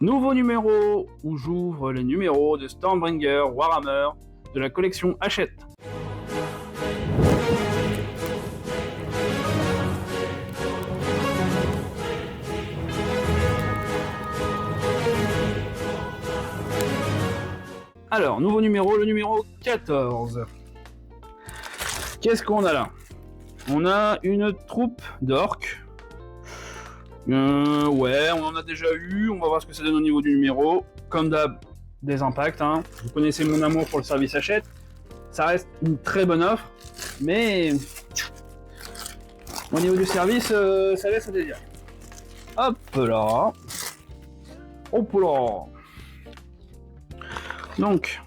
Nouveau numéro où j'ouvre les numéros de Stormbringer Warhammer de la collection Hachette. Alors, nouveau numéro, le numéro 14. Qu'est-ce qu'on a là? On a une troupe d'orques. Ouais, on en a déjà eu, on va voir ce que ça donne au niveau du numéro. Comme d'hab, des impacts, hein. Vous connaissez mon amour pour le service Hachette. Ça reste une très bonne offre, mais au niveau du service, ça laisse à désirer. Hop là. Hop là. Donc,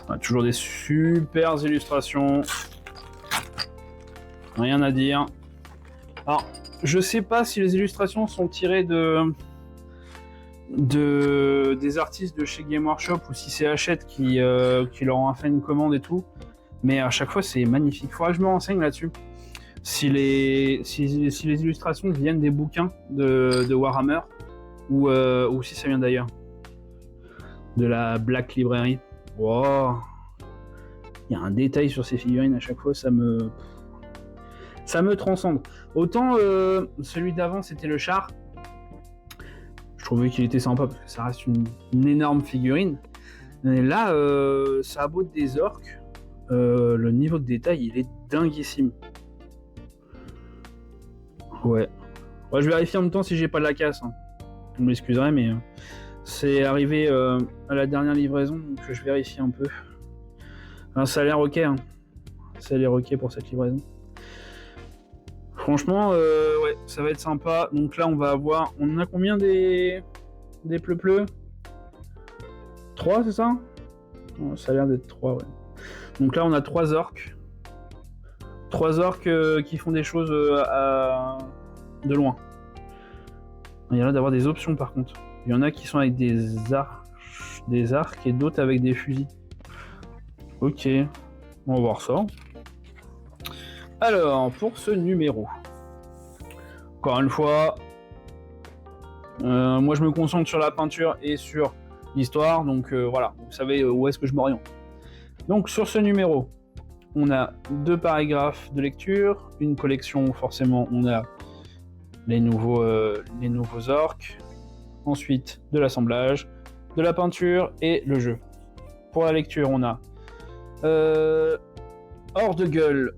on a toujours des super illustrations. Rien à dire. Alors, je sais pas si les illustrations sont tirées des artistes de chez Game Workshop ou si c'est Hachette qui leur ont fait une commande et tout. Mais à chaque fois, c'est magnifique. Faudra que je me renseigne là-dessus. Si les illustrations viennent des bouquins de Warhammer ou si ça vient d'ailleurs. De la Black Library. Wow. Il y a un détail sur ces figurines à chaque fois, ça me transcende. Autant celui d'avant c'était le char. Je trouvais qu'il était sympa parce que ça reste une énorme figurine. Et là, ça a beau être des orques, le niveau de détail il est dinguissime. Ouais. Je vérifie en même temps si j'ai pas de la casse. Hein. Vous m'excuserez, mais c'est arrivé à la dernière livraison, donc je vérifie un peu. Alors, ça a l'air ok, hein. Ça a l'air ok pour cette livraison. Franchement, ouais, ça va être sympa. Donc là, on va avoir... On a combien des pleu-pleu 3, c'est ça? Ça a l'air d'être 3, ouais. Donc là, on a 3 orques. 3 orques qui font des choses de loin. Il y en a d'avoir des options, par contre. Il y en a qui sont avec des arcs et d'autres avec des fusils. Ok, on va voir ça. Alors, pour ce numéro, encore une fois, moi je me concentre sur la peinture et sur l'histoire, donc voilà, vous savez où est-ce que je m'oriente. Donc sur ce numéro, on a 2 paragraphes de lecture, une collection, forcément on a les nouveaux orques, ensuite de l'assemblage, de la peinture et le jeu. Pour la lecture, on a Hors de gueule,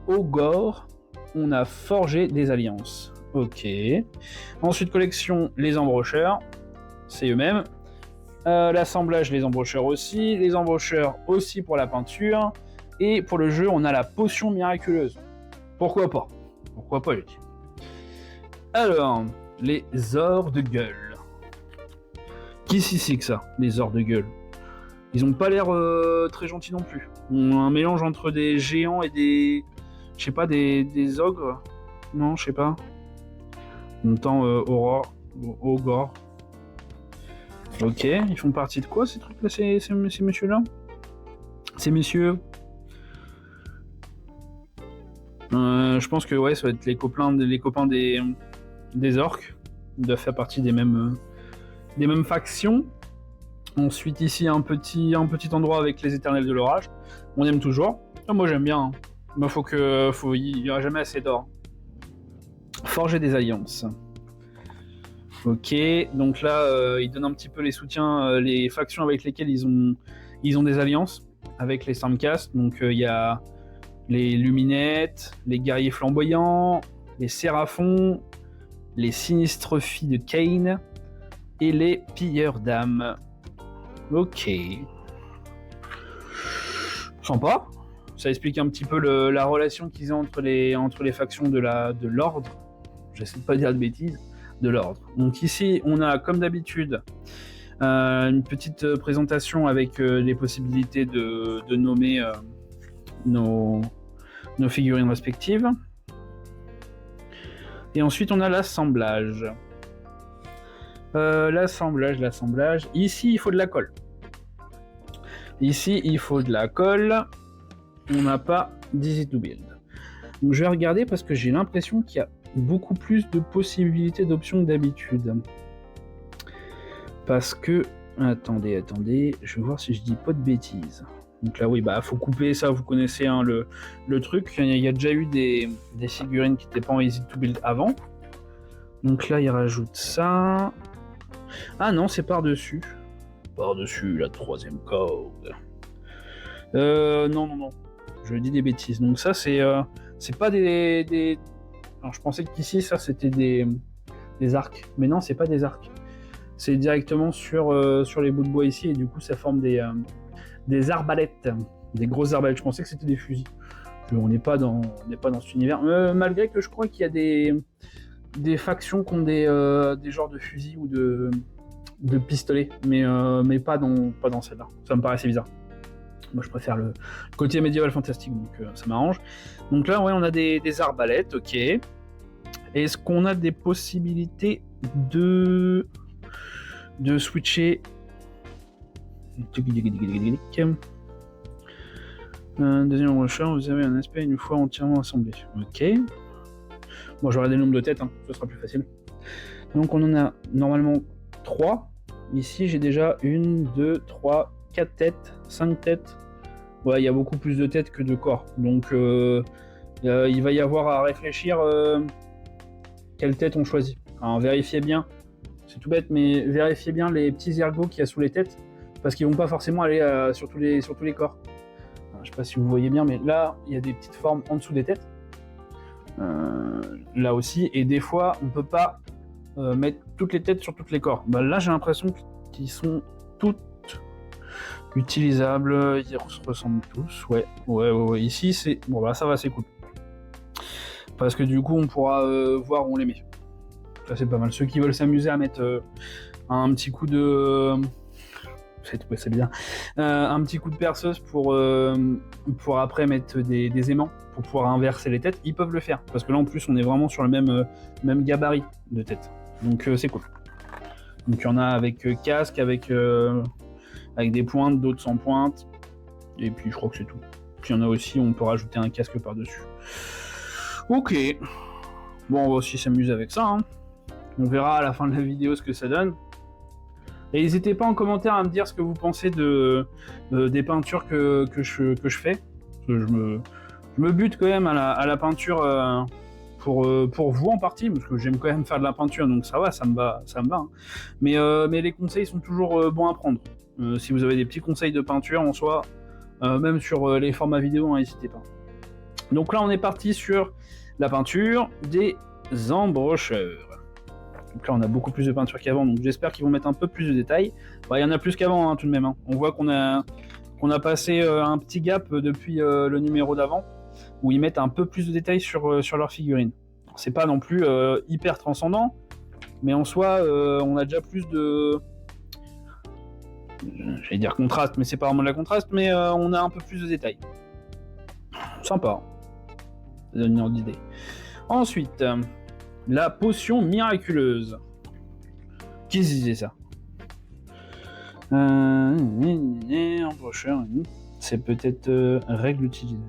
Ogre, on a forgé des alliances. Ok. Ensuite, collection, les embrocheurs, c'est eux-mêmes. L'assemblage, les embrocheurs aussi pour la peinture. Et pour le jeu, on a la potion miraculeuse. Pourquoi pas, je dis. Alors, les ors de gueule. Qui c'est que ça, les ors de gueule? Ils ont pas l'air très gentils non plus. On a un mélange entre des géants et des... Je sais pas, des ogres. Non, je sais pas. En même temps, ogre. Ok, ils font partie de quoi ces trucs-là, ces messieurs-là? Ces messieurs. Je pense que ouais, ça va être les copains des orques. Ils doivent faire partie des mêmes factions. Ensuite ici un petit endroit avec les éternels de l'orage. On aime toujours. Moi j'aime bien. Hein. Il n'y aura jamais assez d'or. Forger des alliances. Ok, donc là ils donnent un petit peu les soutiens, les factions avec lesquelles ils ont des alliances avec les Stormcast. Donc il y a les Luminettes, les guerriers flamboyants, les Séraphons, les sinistres filles de Kane et les pilleurs d'âmes. Ok. Sympa. Ça explique un petit peu la relation qu'ils ont entre les factions de l'ordre. J'essaie de pas dire de bêtises. De l'ordre. Donc ici, on a comme d'habitude une petite présentation avec les possibilités de nommer nos figurines respectives. Et ensuite, on a l'assemblage. L'assemblage. Ici, il faut de la colle. On n'a pas d'easy to build. Donc, je vais regarder parce que j'ai l'impression qu'il y a beaucoup plus de possibilités d'options que d'habitude. Parce que... Attendez, je vais voir si je dis pas de bêtises. Donc là, oui, bah faut couper ça, vous connaissez hein, le truc. Il y a déjà eu des figurines qui n'étaient pas en easy to build avant. Donc là, il rajoute ça. Ah non, c'est par-dessus. Par-dessus la 3e corde. Non. Je dis des bêtises. Donc ça, c'est pas des... Alors je pensais qu'ici, ça, c'était des arcs. Mais non, c'est pas des arcs. C'est directement sur les bouts de bois ici. Et du coup, ça forme des arbalètes. Des grosses arbalètes. Je pensais que c'était des fusils. On n'est pas dans cet univers. Malgré que je crois qu'il y a des factions qui ont des genres de fusils ou de pistolets. Mais pas dans celle-là. Ça me paraissait bizarre. Moi, je préfère le côté médiéval fantastique, donc ça m'arrange. Donc là, ouais, on a des arbalètes, ok. Est-ce qu'on a des possibilités de switcher deuxième recherche, vous avez un aspect une fois entièrement assemblé. Ok. Bon, j'aurai des nombres de têtes, hein, ce sera plus facile. Donc on en a normalement 3. Ici, j'ai déjà 1, 2, 3, 4 têtes, 5 têtes. Ouais, il y a beaucoup plus de têtes que de corps. Donc il va y avoir à réfléchir quelle tête on choisit. Alors vérifiez bien, c'est tout bête, mais vérifiez bien les petits ergots qu'il y a sous les têtes, parce qu'ils vont pas forcément aller sur tous les corps. Alors, je sais pas si vous voyez bien, mais là, il y a des petites formes en dessous des têtes. Là aussi, et des fois, on peut pas mettre toutes les têtes sur tous les corps. Bah, là, j'ai l'impression qu'ils sont toutes utilisables, ils se ressemblent tous. Ouais. Ici, c'est... Bon, bah ça va, c'est cool. Parce que du coup, on pourra voir où on les met. Ça, c'est pas mal. Ceux qui veulent s'amuser à mettre un petit coup de... c'est bien. Un petit coup de perceuse pour après mettre des aimants, pour pouvoir inverser les têtes, ils peuvent le faire. Parce que là, en plus, on est vraiment sur le même gabarit de tête. Donc, c'est cool. Donc, il y en a avec casque, avec des pointes, d'autres sans pointe. Et puis, je crois que c'est tout. Puis, il y en a aussi, on peut rajouter un casque par-dessus. Ok. Bon, on va aussi s'amuser avec ça. Hein. On verra à la fin de la vidéo ce que ça donne. Et n'hésitez pas en commentaire à me dire ce que vous pensez des peintures que je fais. Je me bute quand même à la peinture pour vous en partie, parce que j'aime quand même faire de la peinture, donc ça va, ça me va. Hein. Mais les conseils sont toujours bons à prendre. Si vous avez des petits conseils de peinture en soi, même sur les formats vidéo, n'hésitez pas. Donc là, on est parti sur la peinture des embrocheurs. Donc là, on a beaucoup plus de peinture qu'avant, donc j'espère qu'ils vont mettre un peu plus de détails. Bah, il y en a plus qu'avant, hein, tout de même. Hein. On voit qu'on a passé un petit gap depuis le numéro d'avant, où ils mettent un peu plus de détails sur leurs figurines. C'est pas non plus hyper transcendant, mais en soi, on a déjà plus de... J'allais dire contraste, mais c'est pas vraiment de la contraste, mais on a un peu plus de détails. Sympa. Ça donne une ordre d'idée. Ensuite, la potion miraculeuse. Qui disait ça? Embrocheur, c'est peut-être règle utilisée.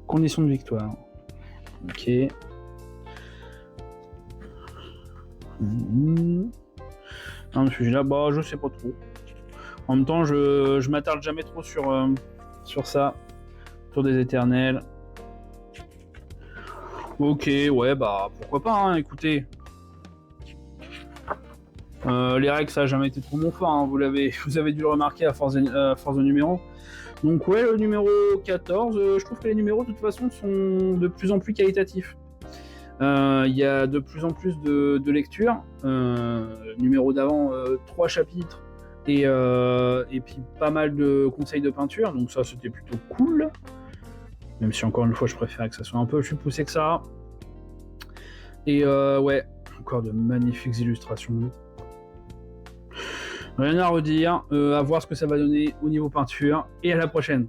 Condition de victoire. Ok. Un sujet là, bah je sais pas trop. En même temps, je m'attarde jamais trop sur ça. Tour des éternels. Ok, ouais, bah pourquoi pas, hein, écoutez. Les règles, ça a jamais été trop mon fort, hein, vous avez dû le remarquer à force de numéros. Donc ouais, le numéro 14, je trouve que les numéros de toute façon sont de plus en plus qualitatifs. Il y a de plus en plus de lectures. Le numéro d'avant, 3 chapitres et puis pas mal de conseils de peinture, donc ça c'était plutôt cool. Même si encore une fois je préfère que ça soit un peu plus poussé que ça. Et ouais, encore de magnifiques illustrations. Rien à redire, à voir ce que ça va donner au niveau peinture, et à la prochaine.